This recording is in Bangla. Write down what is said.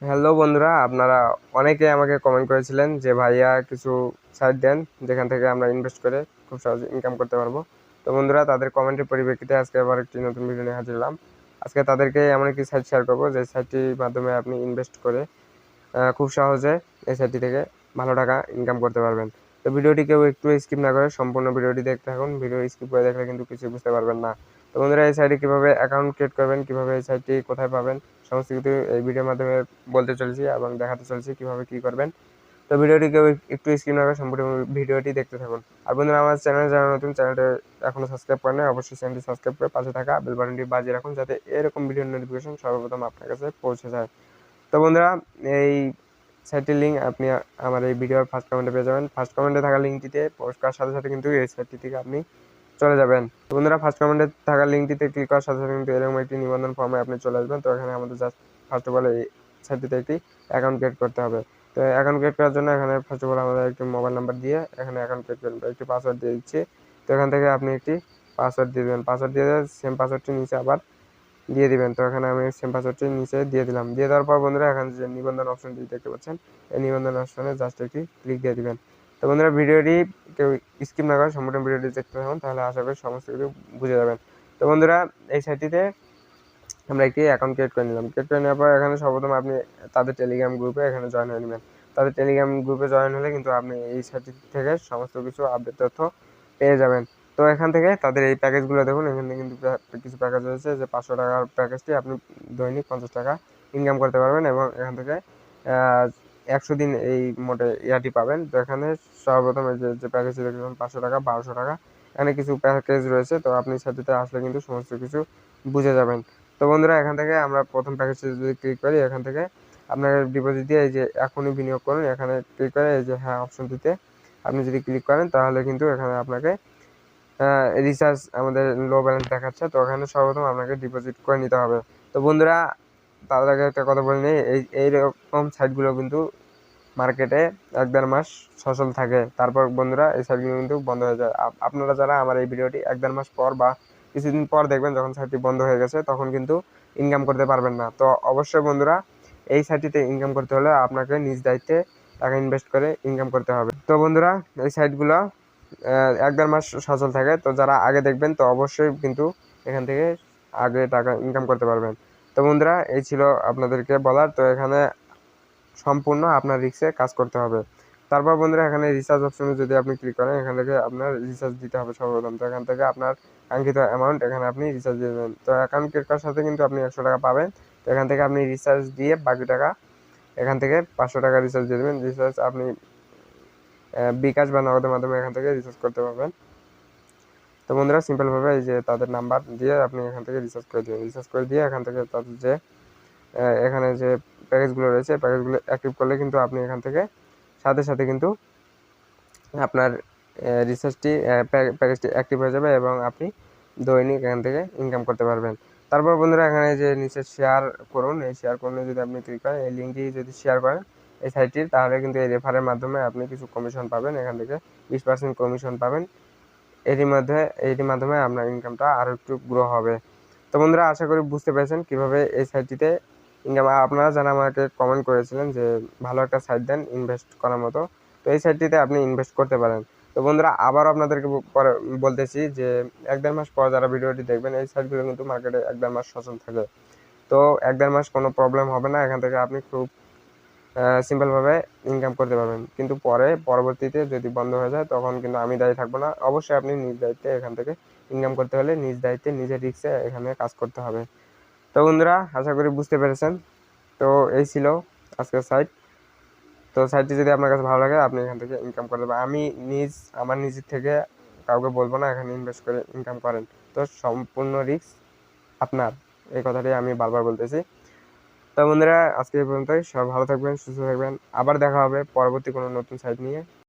হ্যালো বন্ধুরা, আপনারা অনেকে আমাকে কমেন্ট করেছিলেন যে ভাইয়া কিছু সাইট দেন যেখান থেকে আমরা ইনভেস্ট করে খুব সহজে ইনকাম করতে পারবো। তো বন্ধুরা, তাদের কমেন্টের পরিপ্রেক্ষিতে আজকে আবার একটি নতুন ভিডিও নিয়ে হাজির হলাম। আজকে তাদেরকে এমন একটি সাইট শেয়ার করবো যে সাইটটির মাধ্যমে আপনি ইনভেস্ট করে খুব সহজে এই সাইটটি থেকে ভালো টাকা ইনকাম করতে পারবেন। তো ভিডিওটি কেউ একটু স্কিপ না করে সম্পূর্ণ ভিডিওটি দেখতে থাকুন। ভিডিও স্কিপ করে দেখলে কিন্তু কিছু বুঝতে পারবেন না। তো বন্ধুরা, এই সাইটে কীভাবে অ্যাকাউন্ট ক্রিয়েট করবেন, কীভাবে এই সাইটটি কোথায় পাবেন, সমস্ত কিছু এই ভিডিওর মাধ্যমে বলতে চলেছি এবং দেখাতে চলেছি কীভাবে কী করবেন। তো ভিডিওটি কেউ একটু স্কিপ না করে সম্পূর্ণ ভিডিওটি দেখতে থাকুন। আর বন্ধুরা, আমার চ্যানেলে যারা নতুন, চ্যানেলটা এখনও সাবস্ক্রাইব করেন না, অবশ্যই চ্যানেলটি সাবস্ক্রাইব করে পাশে থাকা বেল বাটনটি বাজিয়ে রাখুন যাতে এরকম ভিডিওর নোটিফিকেশন সর্বপ্রথম আপনার কাছে পৌঁছে যায়। তো বন্ধুরা, এই সাইটের লিঙ্ক আপনি আমার এই ভিডিওর ফার্স্ট কমেন্টে পেয়ে যাবেন। ফার্স্ট কমেন্টে থাকা লিঙ্কটিতে পোস্ট করার সাথে সাথে কিন্তু এই সাইটটি থেকে আপনি চলে যাবেন। তো বন্ধুরা, ফার্স্ট কমেন্টে থাকা লিঙ্কটিতে ক্লিক করার সাথে সাথে কিন্তু এরকম একটি নিবন্ধন ফর্মে আপনি চলে আসবেন। তো এখানে আমাদের জাস্ট ফার্স্ট অফ অল এই সাইটটিতে একটি অ্যাকাউন্ট ক্রিয়েট করতে হবে। তো অ্যাকাউন্ট ক্রিয়েট করার জন্য এখানে ফার্স্ট অফ অল আমাদের একটি মোবাইল নাম্বার দিয়ে এখানে অ্যাকাউন্ট ক্রিয়েট করবেন। একটি পাসওয়ার্ড দিয়ে দিচ্ছি। তো এখান থেকে আপনি একটি পাসওয়ার্ড দিয়ে দেবেন। পাসওয়ার্ড দিয়ে সেম পাসওয়ার্ডটি নিচে আবার দিয়ে দিবেন। তো এখানে আমি সেম পাসওয়ার্ডটি নিচে দিয়ে দিলাম। দিয়ে দেওয়ার পর বন্ধুরা, এখানে যে নিবন্ধন অপশনটি দেখতে পাচ্ছেন, এই নিবন্ধন অপশনে জাস্ট একটি ক্লিক দিয়ে দিবেন। তো বন্ধুরা, ভিডিওটি কেউ স্কিপ না করে সম্পূর্ণ ভিডিওটি দেখতে থাকুন, তাহলে আশা করি সমস্ত কিছু বুঝে যাবেন। তো বন্ধুরা, এই সাইটটিতে আমরা একটি অ্যাকাউন্ট ক্রিয়েট করে নিলাম। ক্রিয়েট করে নেওয়ার পর এখানে সর্বপ্রথম আপনি তাদের টেলিগ্রাম গ্রুপে এখানে জয়েন হয়ে নেবেন। তাদের টেলিগ্রাম গ্রুপে জয়েন হলে কিন্তু আপনি এই সাইটটি থেকে সমস্ত কিছু আপডেট তথ্য পেয়ে যাবেন। তো এখান থেকে তাদের এই প্যাকেজগুলো দেখুন, এখানে কিন্তু কিছু প্যাকেজ রয়েছে যে 500 টাকার প্যাকেজটি আপনি দৈনিক 50 টাকা ইনকাম করতে পারবেন এবং এখান থেকে 100 দিন এই মোটে ইয়াটি পাবেন। তো এখানে সর্বপ্রথম এই যে প্যাকেজটি দেখলাম 500 টাকা, 1200 টাকা, এখানে কিছু প্যাকেজ রয়েছে। তো আপনি সাইটটিতে আসলে কিন্তু সমস্ত কিছু বুঝে যাবেন। তো বন্ধুরা, এখান থেকে আমরা প্রথম প্যাকেজটি যদি ক্লিক করি, এখান থেকে আপনার ডিপোজিট দিয়ে এই যে এখনই বিনিয়োগ করুন এখানে ক্লিক করে এই যে হ্যাঁ অপশনটিতে আপনি যদি ক্লিক করেন তাহলে কিন্তু এখানে আপনাকে রিচার্জ আমাদের লো ব্যালেন্স দেখাচ্ছে। তো এখানে সর্বপ্রথম আপনাকে ডিপোজিট করে নিতে হবে। তো বন্ধুরা, তার আগে একটা কথা বলে নিই, এইরকম সাইটগুলো কিন্তু মার্কেটে 1-1.5 মাস সচল থাকে। তারপর বন্ধুরা, এই সাইটগুলো কিন্তু বন্ধ হয়ে যায়। আপনারা যারা আমার এই ভিডিওটি 1-1.5 মাস পর বা কিছুদিন পর দেখবেন, যখন সাইটটি বন্ধ হয়ে গেছে, তখন কিন্তু ইনকাম করতে পারবেন না। তো অবশ্যই বন্ধুরা, এই সাইটটিতে ইনকাম করতে হলে আপনাকে নিজ দায়িত্বে টাকা ইনভেস্ট করে ইনকাম করতে হবে। তো বন্ধুরা, এই সাইটগুলো 1-1.5 মাস সচল থাকে। তো যারা আগে দেখবেন তো অবশ্যই কিন্তু এখান থেকে আগে টাকা ইনকাম করতে পারবেন। তো বন্ধুরা, এই ছিল আপনাদেরকে বলার। তো এখানে সম্পূর্ণ আপনার রিস্কে কাজ করতে হবে। তারপর বন্ধুরা, এখানে রিচার্জ অপশনে যদি আপনি ক্লিক করেন, এখান থেকে আপনার রিচার্জ দিতে হবে সর্বপ্রথম। তো এখান থেকে আপনার কাঙ্ক্ষিত অ্যামাউন্ট এখানে আপনি রিচার্জ দিয়ে দেবেন। তো অ্যাকাউন্ট ক্রিয়েট করার সাথে কিন্তু আপনি 100 টাকা পাবেন। তো এখান থেকে আপনি রিচার্জ দিয়ে বাকি টাকা এখান থেকে 500 টাকা রিচার্জ দিয়ে দেবেন। রিচার্জ আপনি বিকাশ বা নগদের মাধ্যমে এখান থেকে রিচার্জ করতে পারবেন। তো বন্ধুরা, সিম্পলভাবে এই যে তাদের নাম্বার দিয়ে আপনি এখান থেকে রিচার্জ করে দেবেন। রিচার্জ করে দিয়ে এখান থেকে তাদের যে এখানে যে প্যাকেজগুলো রয়েছে, প্যাকেজগুলো অ্যাক্টিভ করলে কিন্তু আপনি এখান থেকে সাথে সাথে কিন্তু আপনার প্যাকেজটি অ্যাক্টিভ হয়ে যাবে এবং আপনি দৈনিক এখান থেকে ইনকাম করতে পারবেন। তারপর বন্ধুরা, এখানে যে নিচে শেয়ার করুন, এই শেয়ার করুন যদি আপনি ক্লিক করেন, এই লিঙ্কটি যদি শেয়ার করেন এই সাইটটির, তাহলে কিন্তু এই রেফারের মাধ্যমে আপনি কিছু কমিশন পাবেন। এখান থেকে 20% কমিশন পাবেন। এটির মাধ্যমে আপনার ইনকামটা আরও একটু গ্রো হবে। তো বন্ধুরা, আশা করি বুঝতে পেরেছেন কীভাবে এই সাইটটিতে ইনকাম। আপনারা যারা আমাকে কমেন্ট করেছিলেন যে ভালো একটা সাইট দেন ইনভেস্ট করার মতো, তো এই সাইটটিতে আপনি ইনভেস্ট করতে পারেন। তো বন্ধুরা, আবারও আপনাদেরকে বলতেছি যে 1-1.5 মাস পর যারা ভিডিওটি দেখবেন, এই সাইটগুলো কিন্তু মার্কেটে 1-1.5 মাস সচল থাকে। তো 1-1.5 মাস কোনো প্রবলেম হবে না, এখান থেকে আপনি খুব সিম্পলভাবে ইনকাম করতে পারবেন। কিন্তু পরবর্তীতে যদি বন্ধ হয়ে যায় তখন কিন্তু আমি দায়ী থাকবো না। অবশ্যই আপনি নিজ দায়িত্বে এখান থেকে ইনকাম করতে হলে নিজ দায়িত্বে নিজের রিস্কে এখানে কাজ করতে হবে। তো বন্ধুরা, আশা করি বুঝতে পেরেছেন। তো এই ছিল আজকের সাইট। তো সাইটটি যদি আপনার কাছে ভালো লাগে আপনি এখান থেকে ইনকাম করতে পারেন। আমি আমার নিজের থেকে কাউকে বলবো না এখানে ইনভেস্ট করে ইনকাম করেন। তো সম্পূর্ণ রিস্ক আপনার, এই কথাটাই আমি বারবার বলতেছি। তো বন্ধুরা, আজকে এই পর্যন্তই। সবাই ভালো থাকবেন, সুস্থ থাকবেন। আবার দেখা হবে পরবর্তী কোনো নতুন সাইট নিয়ে।